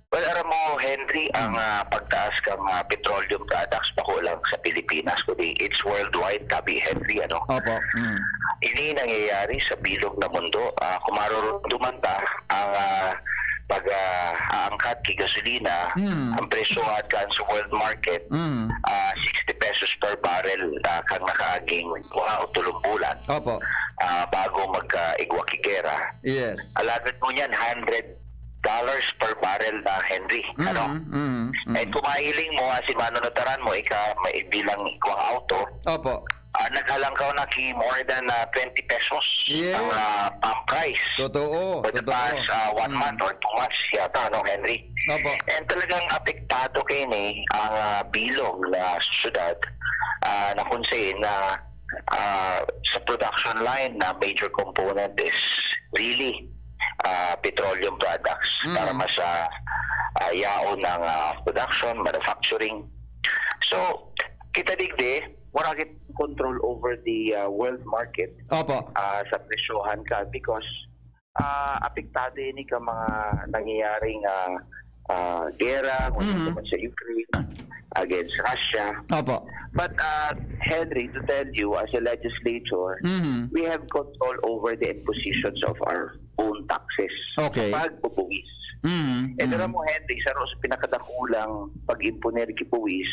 Well, alam mo, Henry, ang pagtaas ng petroleum products bako lang sa Pilipinas, kundi it's worldwide, tabi Henry, ano? Opo. Ini nangyayari sa bilog na mundo. Kung marurunduman ta, ang pag-aangkat kay gasolina, ang presyo at sa world market, 60 pesos per barrel kang nakaaging tulong bulan. Opo. Bago mag-igwa kigera. Yes. Alagad mo niyan, $100 per barrel na Henry. Ano? Eh kung mahiling mo, si Manonotaran mo, may bilang ikwang auto, Opo. naghalangkaw na more than 20 pesos Yeah. ang pump price. Totoo. For the past 1 month or 2 months yata, no, Henry? Opo. And talagang apektado kayo ang bilog na syudad na kung saan na sa production line na major component is really petroleum products para mas yaon ng production, manufacturing. So, kita digde, wala kit control over the world market Opo. sa presyohan ka because apektado ini ka mga nangyayaring gera naman sa Ukraine against Russia. Opo. But Henry, to tell you, as a legislature, we have control over the impositions of our own taxes. Okay. Pagpupuwis. Alam mo, Henry, sa pinakadakulang pag-imponer kipuwis,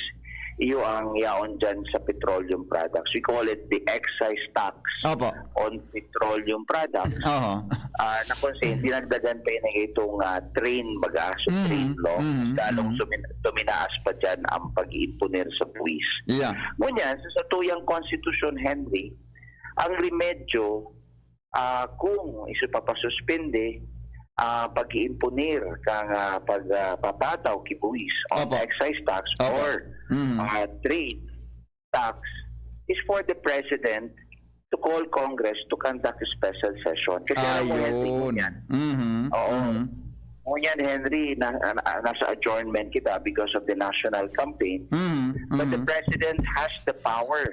iyo ang yaon dyan sa petroleum products. We call it the excise tax Opo. on petroleum products. Na kung saan dinagdagan pa yun itong train baga, so train law, lalong tuminaas pa dyan ang pag-iimponer sa buwis. Yeah. Ngunyan, sa tuyang konstitusyon, Henry, ang remedyo kung isupapasuspende pag-iimponer kang pagpapataw kibuwis on Opo. excise tax Opo. or trade tax is for the President to call Congress to conduct a special session. Kasi alam mo, Henry, ngunyan. Oo. Ngunyan, Henry, nasa adjournment kita because of the national campaign. But the President has the power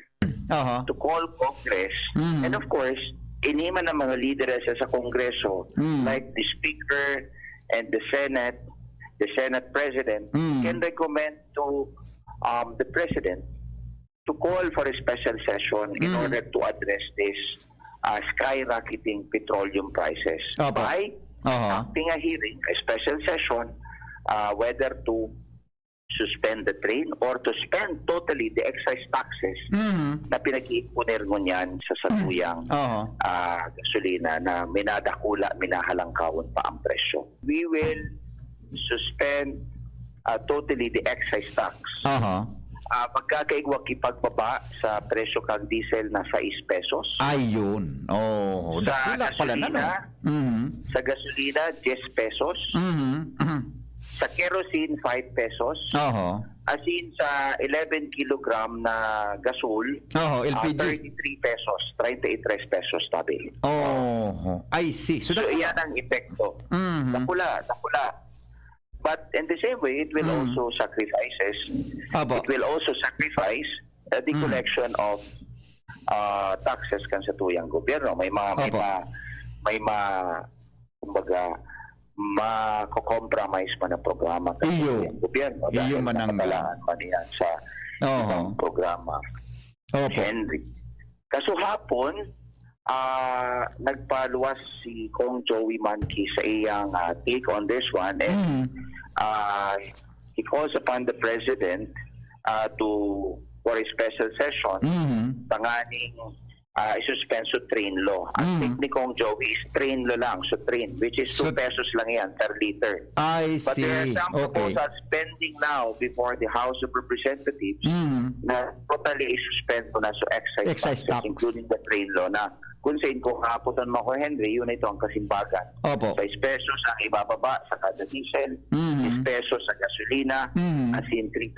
to call Congress. And of course, iniman ng mga leaders sa Kongreso like the Speaker and the Senate President can recommend to the President to call for a special session in order to address this skyrocketing petroleum prices by acting a hearing, a special session, whether to suspend the train or to spend totally the excise taxes na pinag-iipuner mo niyan sa satuyang gasolina na minadakula, minahalangkawon pa ang presyo. We will suspend totally the excise tax. Pagkakaigwa kipagbaba sa presyo kag diesel na 6 pesos. Ayun. Sa Dakila pala na, no? Sa gasolina, 10 pesos. Sa kerosene, 5 pesos. As in, sa 11 kilogram na gasol, LPG. 33 pesos, 33 pesos tabi. I see. So iyan ang epekto. Dakula. But in the same way, it will also sacrifice the collection of taxes kan sa tuyang gobyerno. Kumbaga, mako-compromise pa na programa kasi yung gobyerno dahil nakatalaan pa niyan sa ibang programa. Henry. Kaso hapon, nagpaluwas si Kong Joey Manky sa iyang take on this one and he calls upon the President for a special session tanganing isuspend sa train law. Ang take ni Kong Joey is train law lang. So train, which is 2 pesos lang yan per liter. I see. But there are some proposals pending now before the House of Representatives na totally isuspend ko na so excise tax, including the train law na kung saan kung kaputan mo ko, Henry, yun ito ang kasimbagan. 6 pesos ang ibababa sa kada diesel, 6 pesos sa gasolina, as in 3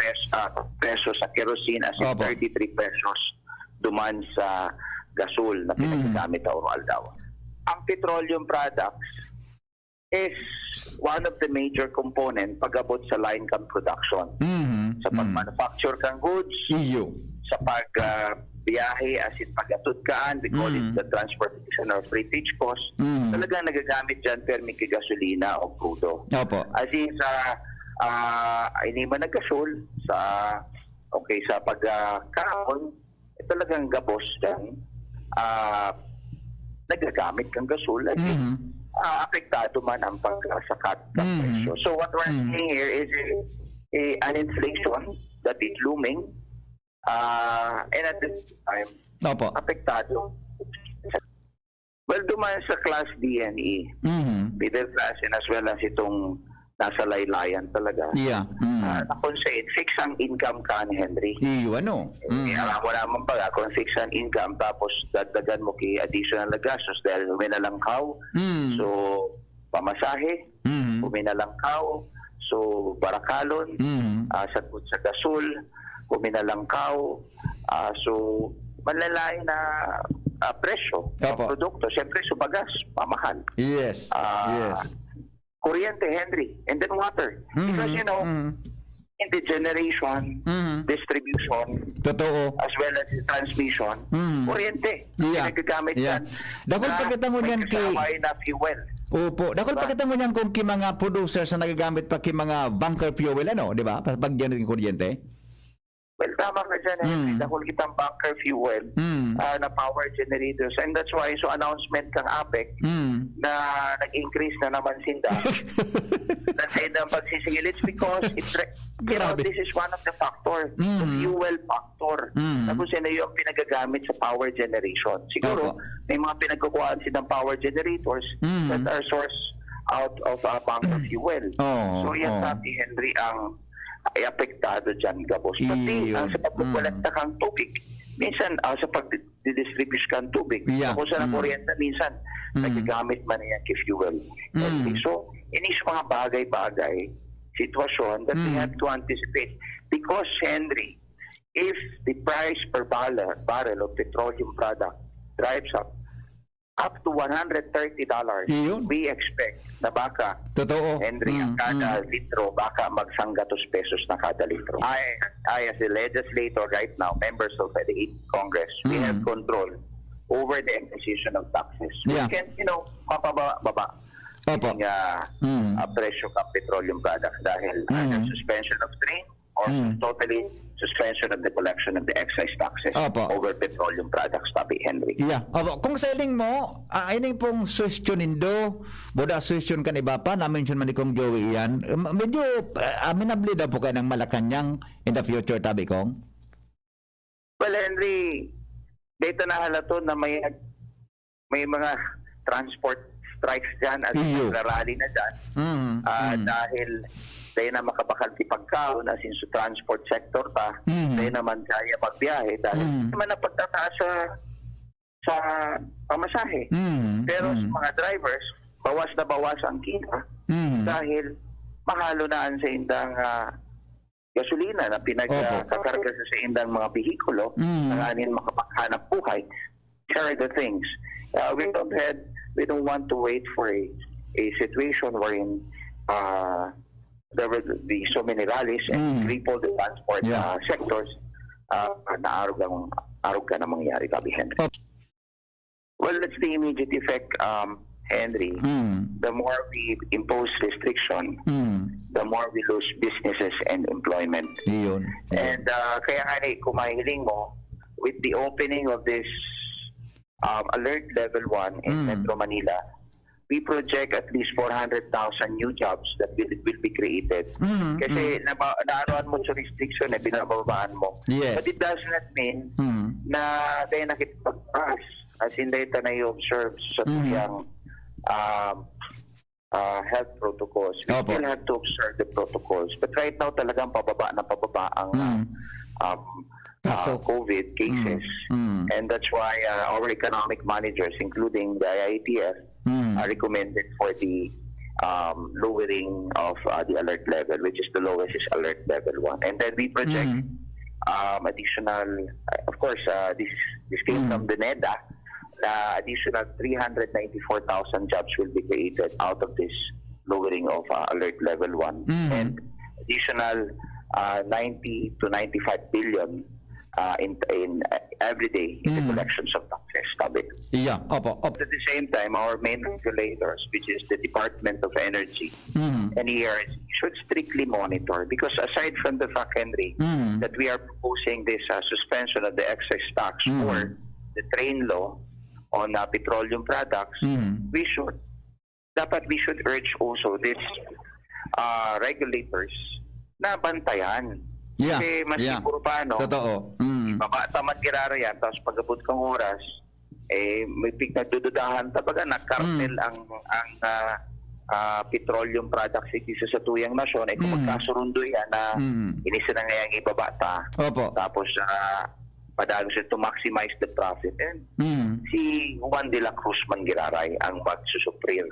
pesos sa kerosene, as in 33 pesos duman sa gasol na pinagamit sa oral daw. Ang petroleum products is one of the major component pag-abot sa line cam production. Sa pag-manufacture kang goods, sa pag-biyahe as in pag-atod kaan, we call it the transportation or freightage cost. Talagang nagagamit dyan permi kay gasolina o crudo. As in sa hindi man nagkasol sa sa pagkakaon, talagang gabos dyan, nagagamit kang gasol at apektado man ang pagkasakat ng presyo. So what we're seeing here is an inflation that is looming and at the same time, apektado. Well, dumaan sa Class D and E, middle class and as well as itong nasa laylayan talaga. Yeah. Kung say, fix ang income ka ni Henry. Ano? Alam mo naman pala, kung fix ang income, tapos dagdagan mo kay additional na gastos dahil huminalangkaw. So, pamasahe, huminalangkaw. So, barakalon, sa gasol, huminalangkaw. So, malalay na presyo ng produkto. Siyempre, subagas, pamahal. Yes. Yes. Kuryente, Henry, and then water. Because, in the generation, distribution, totoo, as well as the transmission, kuryente. Nagagamit yan. Dakol pagkita mo niyan kay na fuel. Opo. Dakol pagkita mo niyan kung mga producers na nagagamit pa mga bunker fuel, di ba? Pag yan ng kuryente. Well, tama ka dyan. Dahil kitang bunker fuel na power generators. And that's why, so announcement kang APEC na nag-increase na naman sinda. That's ang pagsisingil. It's because this is one of the factors. The fuel factor. Tapos yun yung pinagagamit sa power generation. Siguro, may mga pinagkukuhaan silang power generators that are sourced out of bunker fuel. So yan sabi, Henry, ang ay apektado dyan, gabos. Pati sa pagkukulekta kang tubig. Minsan, sa pag-distribute kang tubig. Tapos sa kuryente, minsan, nagagamit man yan kay fuel. So, inis mga bagay-bagay, sitwasyon that we have to anticipate. Because, Henry, if the price per barrel of petroleum product drives up to $130, we expect na baka, Henry, ang kada litro, baka magsanggatos pesos na kada litro. I, as a legislator right now, members of the 8th Congress, we have control over the imposition of taxes. We can, mapababa ang presyo ng petroleum products dahil either suspension of train or totally suspension of the collection of the excise taxes over petroleum products, Tabi Henry. Kung selling mo, ini pong suwestyon nindo, boda suwestyon kan iba pa, na-mention man ni Kong Joey yan, medyo amenable daw po kayo ng Malacanang in the future, Tabi Kong? Well, Henry, dito na halato na may mga transport strikes dyan at nagrarally na dyan dahil dahil na makapakalti pagkaon as in sa transport sector pa, dahil naman kaya magbiyahe dahil naman na pagtataas sa pamasahe. Pero sa mga drivers, bawas na bawas ang kita dahil mahalo na sa indang gasolina na pinagkakarga sa indang mga bihikulo na anin makapaghanap buhay. These are the things. We don't want to wait for a situation wherein there will be so many rallies and cripple the transport sectors na arog ka na mangyari, Tabi Henry. Well, that's the immediate effect, Henry. The more we impose restriction, the more we lose businesses and employment. And kaya nga kung mahiling mo, with the opening of this alert level 1 in Metro Manila, we project at least 400,000 new jobs that will be created. Kasi naanuan mo sa restriction, binababaan mo. But it does not mean na tayo nakipag-pass. As in, data na i-observe sa tuyang health protocols. We still have to observe the protocols. But right now, talagang pababa ang COVID cases. And that's why our economic managers, including the IITF, are recommended for the lowering of the alert level, which is the lowest is alert level 1. And then we project additional, of course, this came from the NEDA, additional 394,000 jobs will be created out of this lowering of alert level 1. And additional 90 to 95 billion in every day in the collections of taxes, Tabi. Yeah, opo. At the same time, our main regulators, which is the Department of Energy and ERC, should strictly monitor, because aside from the fact, Henry, that we are proposing this suspension of the excise tax or the train law on petroleum products, we should urge also these regulators na bantayan. Yeah. Kasi mas siguro pa, no? Totoo. Baka tamad kirara yan, tapos pag-abot kang oras, may nagdududahan, tabaga na kartel ang petroleum products dito sa tuyang nasyon, kung magkasurundo yan na inisa na ngayang ibabata. Opo. Tapos padagos to maximize the profit. And si Juan de la Cruz Mangiraray ang magsusuprir.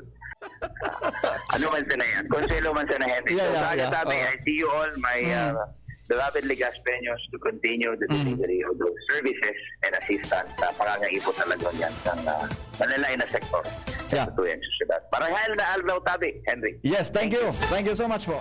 Ano man sa na yan? Konselo man sa na yan. I see you all, my beloved Ligaspeños, to continue the delivery of those services and assistance na pangangaipot talaga yan ng manalain na sektor sa tuyang susunod. Marahil na albaw, Tabi, Henry. Yes, thank you. Thank you so much po.